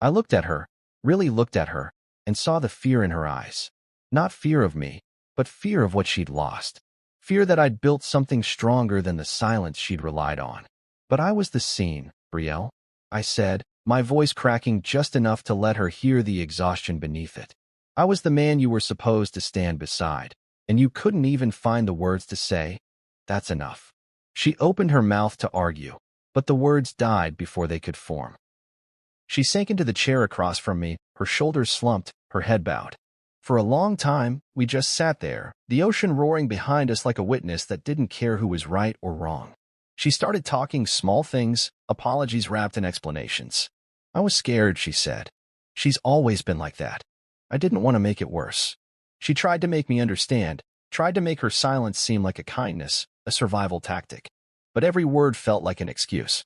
I looked at her, really looked at her, and saw the fear in her eyes. Not fear of me, but fear of what she'd lost. Fear that I'd built something stronger than the silence she'd relied on. But I was the scene, Brielle, I said, my voice cracking just enough to let her hear the exhaustion beneath it. I was the man you were supposed to stand beside, and you couldn't even find the words to say, "That's enough." She opened her mouth to argue, but the words died before they could form. She sank into the chair across from me, her shoulders slumped, her head bowed. For a long time, we just sat there, the ocean roaring behind us like a witness that didn't care who was right or wrong. She started talking small things, apologies wrapped in explanations. I was scared, she said. She's always been like that. I didn't want to make it worse. She tried to make me understand, tried to make her silence seem like a kindness, a survival tactic. But every word felt like an excuse.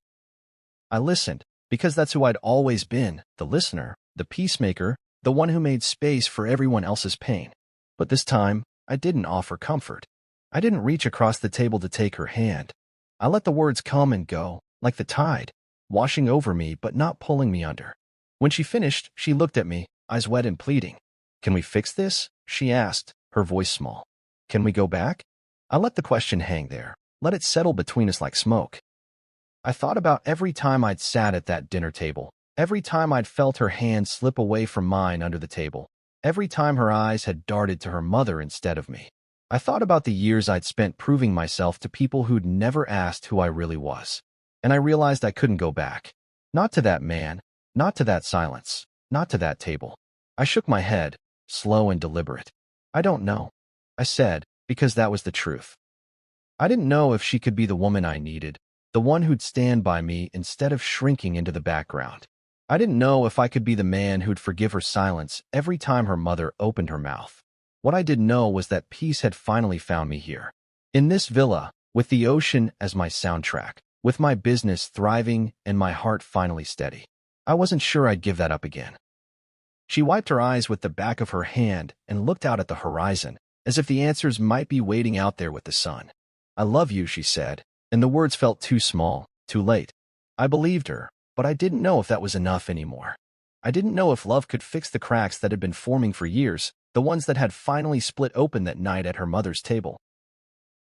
I listened, because that's who I'd always been, the listener, the peacemaker, the one who made space for everyone else's pain. But this time, I didn't offer comfort. I didn't reach across the table to take her hand. I let the words come and go, like the tide, washing over me but not pulling me under. When she finished, she looked at me, eyes wet and pleading. "Can we fix this?" she asked, her voice small. "Can we go back?" I let the question hang there, let it settle between us like smoke. I thought about every time I'd sat at that dinner table, every time I'd felt her hand slip away from mine under the table, every time her eyes had darted to her mother instead of me. I thought about the years I'd spent proving myself to people who'd never asked who I really was. And I realized I couldn't go back. Not to that man, not to that silence, not to that table. I shook my head, slow and deliberate. "I don't know," I said, because that was the truth. I didn't know if she could be the woman I needed, the one who'd stand by me instead of shrinking into the background. I didn't know if I could be the man who'd forgive her silence every time her mother opened her mouth. What I did know was that peace had finally found me here. In this villa, with the ocean as my soundtrack, with my business thriving and my heart finally steady. I wasn't sure I'd give that up again. She wiped her eyes with the back of her hand and looked out at the horizon, as if the answers might be waiting out there with the sun. "I love you," she said, and the words felt too small, too late. I believed her, but I didn't know if that was enough anymore. I didn't know if love could fix the cracks that had been forming for years, the ones that had finally split open that night at her mother's table.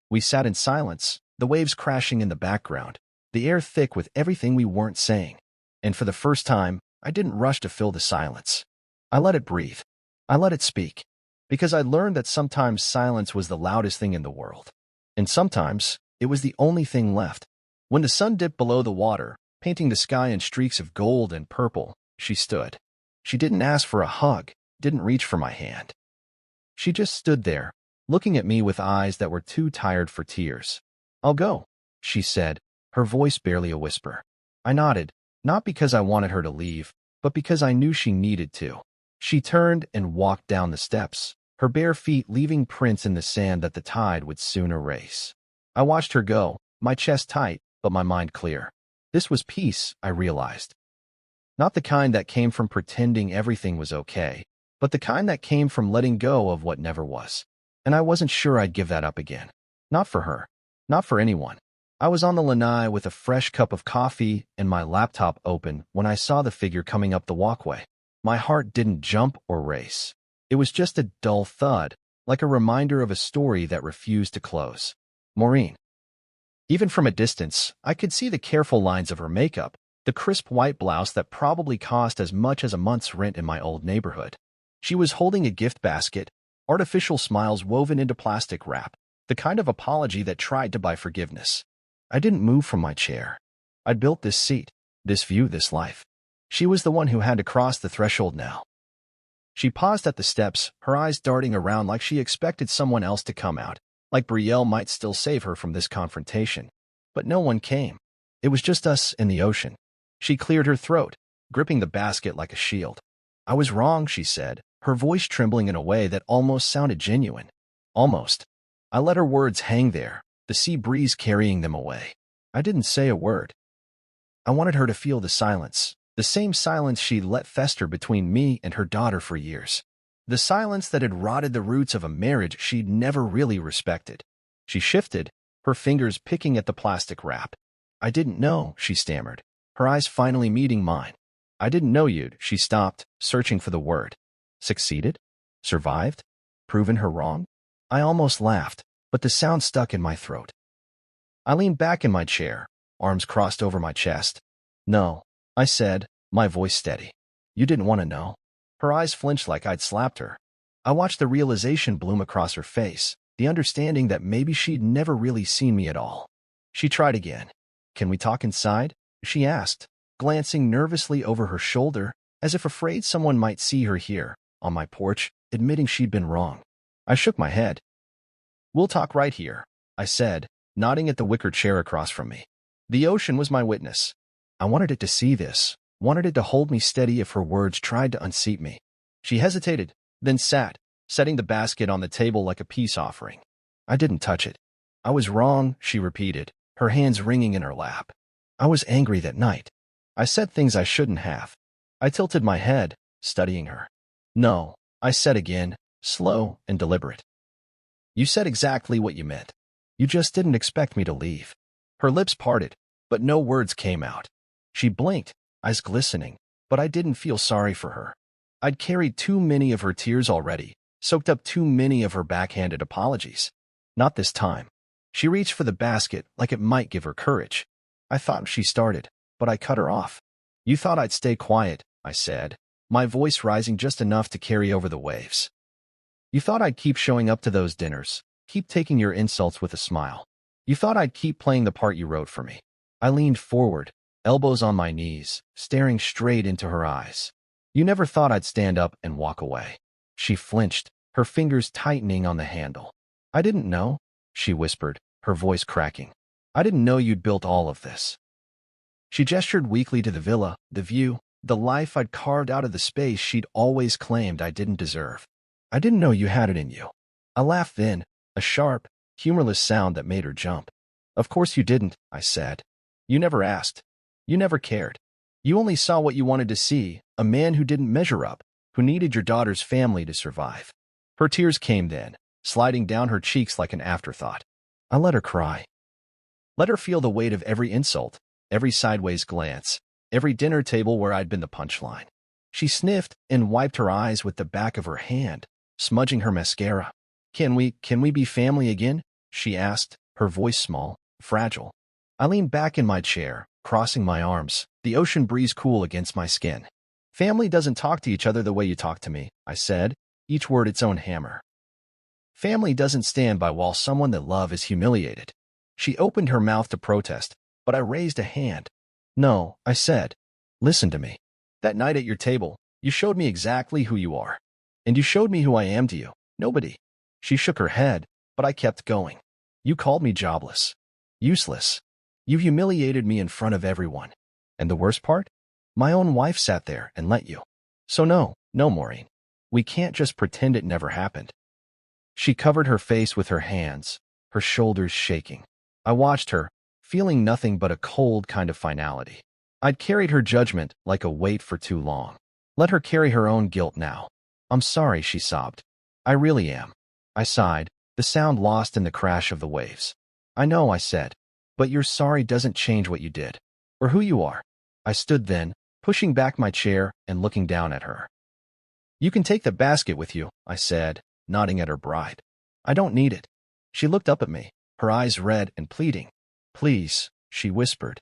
We sat in silence, the waves crashing in the background, the air thick with everything we weren't saying. And for the first time, I didn't rush to fill the silence. I let it breathe. I let it speak. Because I learned that sometimes silence was the loudest thing in the world. And sometimes, it was the only thing left. When the sun dipped below the water, painting the sky in streaks of gold and purple, she stood. She didn't ask for a hug, didn't reach for my hand. She just stood there, looking at me with eyes that were too tired for tears. "I'll go," she said, her voice barely a whisper. I nodded, not because I wanted her to leave, but because I knew she needed to. She turned and walked down the steps, her bare feet leaving prints in the sand that the tide would soon erase. I watched her go, my chest tight, but my mind clear. This was peace, I realized. Not the kind that came from pretending everything was okay, but the kind that came from letting go of what never was. And I wasn't sure I'd give that up again. Not for her. Not for anyone. I was on the lanai with a fresh cup of coffee and my laptop open when I saw the figure coming up the walkway. My heart didn't jump or race. It was just a dull thud, like a reminder of a story that refused to close. Maureen. Even from a distance, I could see the careful lines of her makeup, the crisp white blouse that probably cost as much as a month's rent in my old neighborhood. She was holding a gift basket, artificial smiles woven into plastic wrap, the kind of apology that tried to buy forgiveness. I didn't move from my chair. I'd built this seat, this view, this life. She was the one who had to cross the threshold now. She paused at the steps, her eyes darting around like she expected someone else to come out, like Brielle might still save her from this confrontation. But no one came. It was just us and the ocean. She cleared her throat, gripping the basket like a shield. "I was wrong," she said, her voice trembling in a way that almost sounded genuine. Almost. I let her words hang there, the sea breeze carrying them away. I didn't say a word. I wanted her to feel the silence, the same silence she'd let fester between me and her daughter for years. The silence that had rotted the roots of a marriage she'd never really respected. She shifted, her fingers picking at the plastic wrap. I didn't know, she stammered, her eyes finally meeting mine. I didn't know you'd, she stopped, searching for the word. Succeeded? Survived? Proven her wrong? I almost laughed, but the sound stuck in my throat. I leaned back in my chair, arms crossed over my chest. No, I said, my voice steady. You didn't want to know. Her eyes flinched like I'd slapped her. I watched the realization bloom across her face, the understanding that maybe she'd never really seen me at all. She tried again. Can we talk inside? She asked, glancing nervously over her shoulder, as if afraid someone might see her here, on my porch, admitting she'd been wrong. I shook my head. We'll talk right here, I said, nodding at the wicker chair across from me. The ocean was my witness. I wanted it to see this, wanted it to hold me steady if her words tried to unseat me. She hesitated, then sat, setting the basket on the table like a peace offering. I didn't touch it. I was wrong, she repeated, her hands wringing in her lap. I was angry that night. I said things I shouldn't have. I tilted my head, studying her. No, I said again, slow and deliberate. You said exactly what you meant. You just didn't expect me to leave. Her lips parted, but no words came out. She blinked, eyes glistening, but I didn't feel sorry for her. I'd carried too many of her tears already, soaked up too many of her backhanded apologies. Not this time. She reached for the basket like it might give her courage. I thought she started, but I cut her off. You thought I'd stay quiet, I said, my voice rising just enough to carry over the waves. You thought I'd keep showing up to those dinners, keep taking your insults with a smile. You thought I'd keep playing the part you wrote for me. I leaned forward, elbows on my knees, staring straight into her eyes. You never thought I'd stand up and walk away. She flinched, her fingers tightening on the handle. I didn't know, she whispered, her voice cracking. I didn't know you'd built all of this. She gestured weakly to the villa, the view, the life I'd carved out of the space she'd always claimed I didn't deserve. I didn't know you had it in you. I laughed then, a sharp, humorless sound that made her jump. Of course you didn't, I said. You never asked. You never cared. You only saw what you wanted to see, a man who didn't measure up, who needed your daughter's family to survive. Her tears came then, sliding down her cheeks like an afterthought. I let her cry. Let her feel the weight of every insult, every sideways glance, every dinner table where I'd been the punchline. She sniffed and wiped her eyes with the back of her hand, smudging her mascara. Can we be family again? She asked, her voice small, fragile. I leaned back in my chair, crossing my arms, the ocean breeze cool against my skin. Family doesn't talk to each other the way you talk to me, I said, each word its own hammer. Family doesn't stand by while someone that love is humiliated. She opened her mouth to protest, but I raised a hand. No, I said. Listen to me. That night at your table, you showed me exactly who you are. And you showed me who I am to you. Nobody. She shook her head, but I kept going. You called me jobless. Useless. You humiliated me in front of everyone. And the worst part? My own wife sat there and let you. So no, Maureen. We can't just pretend it never happened. She covered her face with her hands, her shoulders shaking. I watched her, feeling nothing but a cold kind of finality. I'd carried her judgment like a weight for too long. Let her carry her own guilt now. I'm sorry, she sobbed. I really am. I sighed, the sound lost in the crash of the waves. I know, I said, but your sorry doesn't change what you did, or who you are. I stood then, pushing back my chair and looking down at her. You can take the basket with you, I said, nodding at her bride. I don't need it. She looked up at me, her eyes red and pleading. Please, she whispered.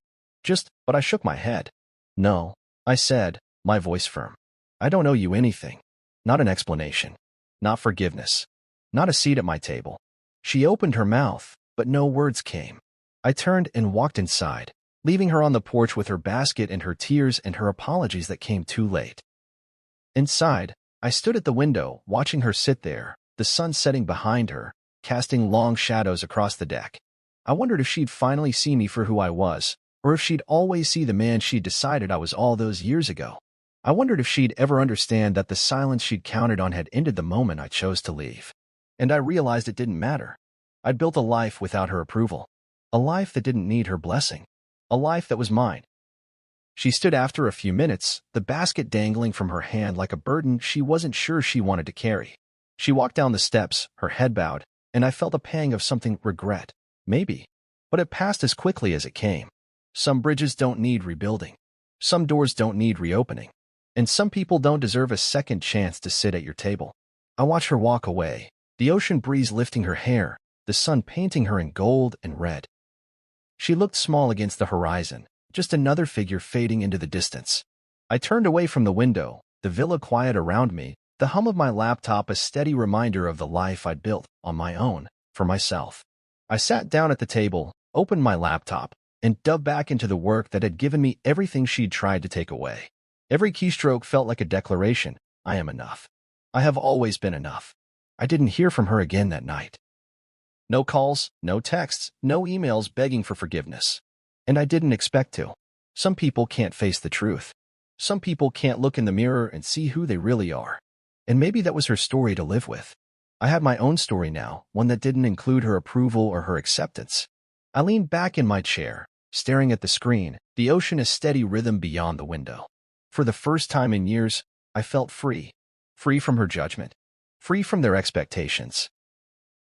But I shook my head. No, I said, my voice firm. I don't owe you anything. Not an explanation. Not forgiveness. Not a seat at my table. She opened her mouth, but no words came. I turned and walked inside, leaving her on the porch with her basket and her tears and her apologies that came too late. Inside, I stood at the window, watching her sit there, the sun setting behind her, casting long shadows across the deck. I wondered if she'd finally see me for who I was, or if she'd always see the man she'd decided I was all those years ago. I wondered if she'd ever understand that the silence she'd counted on had ended the moment I chose to leave. And I realized it didn't matter. I'd built a life without her approval. A life that didn't need her blessing. A life that was mine. She stood after a few minutes, the basket dangling from her hand like a burden she wasn't sure she wanted to carry. She walked down the steps, her head bowed, and I felt a pang of something regret. Maybe. But it passed as quickly as it came. Some bridges don't need rebuilding. Some doors don't need reopening. And some people don't deserve a second chance to sit at your table. I watch her walk away, the ocean breeze lifting her hair, the sun painting her in gold and red. She looked small against the horizon, just another figure fading into the distance. I turned away from the window, the villa quiet around me, the hum of my laptop a steady reminder of the life I'd built on my own, for myself. I sat down at the table, opened my laptop, and dove back into the work that had given me everything she'd tried to take away. Every keystroke felt like a declaration. I am enough. I have always been enough. I didn't hear from her again that night. No calls, no texts, no emails begging for forgiveness. And I didn't expect to. Some people can't face the truth. Some people can't look in the mirror and see who they really are. And maybe that was her story to live with. I had my own story now, one that didn't include her approval or her acceptance. I leaned back in my chair, staring at the screen, the ocean a steady rhythm beyond the window. For the first time in years, I felt free. Free from her judgment. Free from their expectations.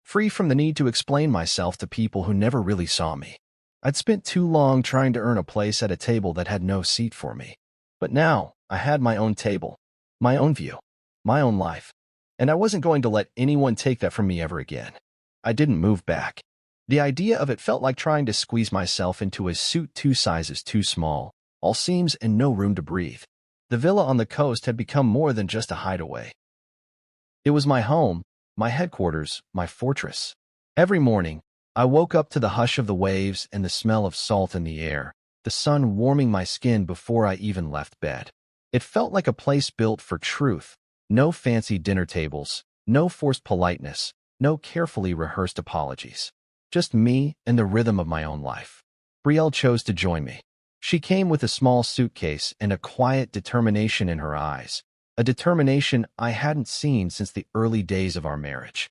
Free from the need to explain myself to people who never really saw me. I'd spent too long trying to earn a place at a table that had no seat for me. But now, I had my own table, my own view, my own life. And I wasn't going to let anyone take that from me ever again. I didn't move back. The idea of it felt like trying to squeeze myself into a suit 2 sizes too small, all seams and no room to breathe. The villa on the coast had become more than just a hideaway. It was my home, my headquarters, my fortress. Every morning, I woke up to the hush of the waves and the smell of salt in the air, the sun warming my skin before I even left bed. It felt like a place built for truth. No fancy dinner tables, no forced politeness, no carefully rehearsed apologies. Just me and the rhythm of my own life. Brielle chose to join me. She came with a small suitcase and a quiet determination in her eyes, a determination I hadn't seen since the early days of our marriage.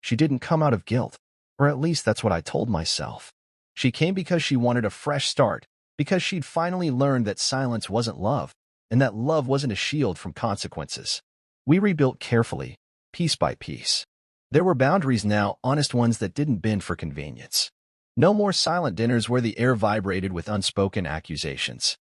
She didn't come out of guilt, or at least that's what I told myself. She came because she wanted a fresh start, because she'd finally learned that silence wasn't love, and that love wasn't a shield from consequences. We rebuilt carefully, piece by piece. There were boundaries now, honest ones that didn't bend for convenience. No more silent dinners where the air vibrated with unspoken accusations.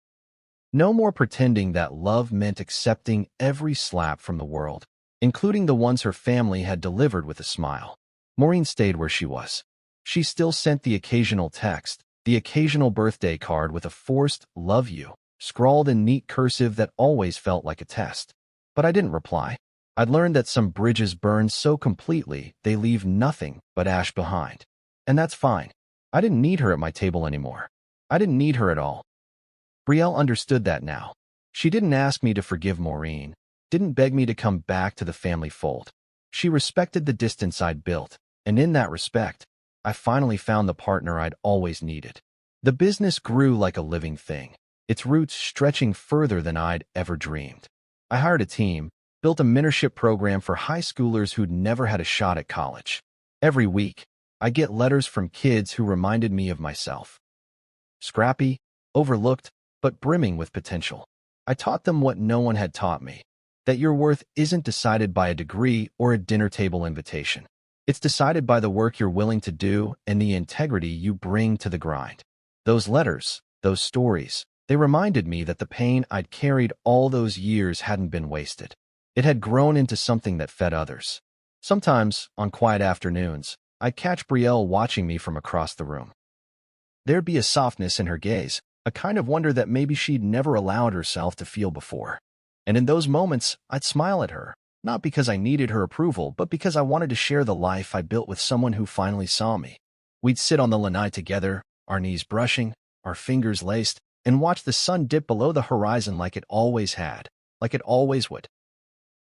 No more pretending that love meant accepting every slap from the world, including the ones her family had delivered with a smile. Maureen stayed where she was. She still sent the occasional text, the occasional birthday card with a forced "love you" scrawled in neat cursive that always felt like a test. But I didn't reply. I'd learned that some bridges burn so completely they leave nothing but ash behind. And that's fine. I didn't need her at my table anymore. I didn't need her at all. Brielle understood that now. She didn't ask me to forgive Maureen, didn't beg me to come back to the family fold. She respected the distance I'd built, and in that respect, I finally found the partner I'd always needed. The business grew like a living thing, its roots stretching further than I'd ever dreamed. I hired a team, built a mentorship program for high schoolers who'd never had a shot at college. Every week, I get letters from kids who reminded me of myself. Scrappy, overlooked, but brimming with potential. I taught them what no one had taught me, that your worth isn't decided by a degree or a dinner table invitation. It's decided by the work you're willing to do and the integrity you bring to the grind. Those letters, those stories, they reminded me that the pain I'd carried all those years hadn't been wasted. It had grown into something that fed others. Sometimes, on quiet afternoons, I'd catch Brielle watching me from across the room. There'd be a softness in her gaze, a kind of wonder that maybe she'd never allowed herself to feel before. And in those moments, I'd smile at her, not because I needed her approval, but because I wanted to share the life I built with someone who finally saw me. We'd sit on the lanai together, our knees brushing, our fingers laced, and watch the sun dip below the horizon like it always had, like it always would.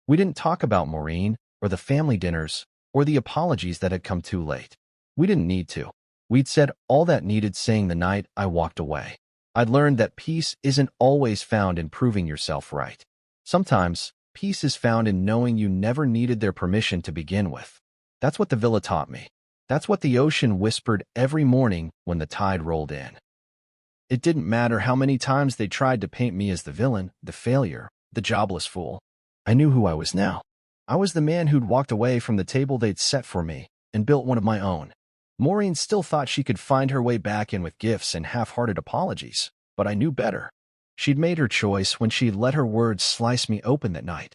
We didn't talk about Maureen, or the family dinners, or the apologies that had come too late. We didn't need to. We'd said all that needed saying the night I walked away. I'd learned that peace isn't always found in proving yourself right. Sometimes, peace is found in knowing you never needed their permission to begin with. That's what the villa taught me. That's what the ocean whispered every morning when the tide rolled in. It didn't matter how many times they tried to paint me as the villain, the failure, the jobless fool. I knew who I was now. I was the man who'd walked away from the table they'd set for me, and built one of my own. Maureen still thought she could find her way back in with gifts and half-hearted apologies, but I knew better. She'd made her choice when she'd let her words slice me open that night.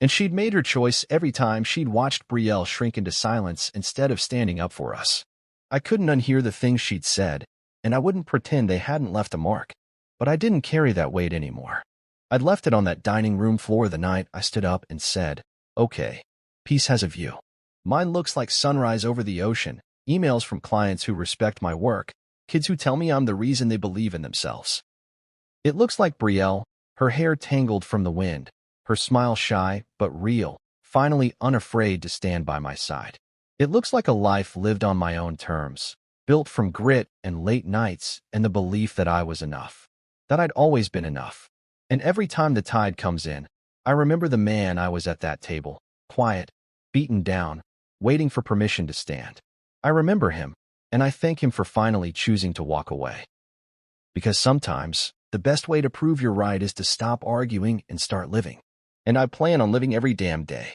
And she'd made her choice every time she'd watched Brielle shrink into silence instead of standing up for us. I couldn't unhear the things she'd said, and I wouldn't pretend they hadn't left a mark. But I didn't carry that weight anymore. I'd left it on that dining room floor the night I stood up and said, "Okay, peace has a view. Mine looks like sunrise over the ocean, emails from clients who respect my work, kids who tell me I'm the reason they believe in themselves." It looks like Brielle, her hair tangled from the wind, her smile shy but real, finally unafraid to stand by my side. It looks like a life lived on my own terms, built from grit and late nights and the belief that I was enough, that I'd always been enough. And every time the tide comes in, I remember the man I was at that table, quiet, beaten down, waiting for permission to stand. I remember him, and I thank him for finally choosing to walk away. Because sometimes, the best way to prove you're right is to stop arguing and start living. And I plan on living every damn day.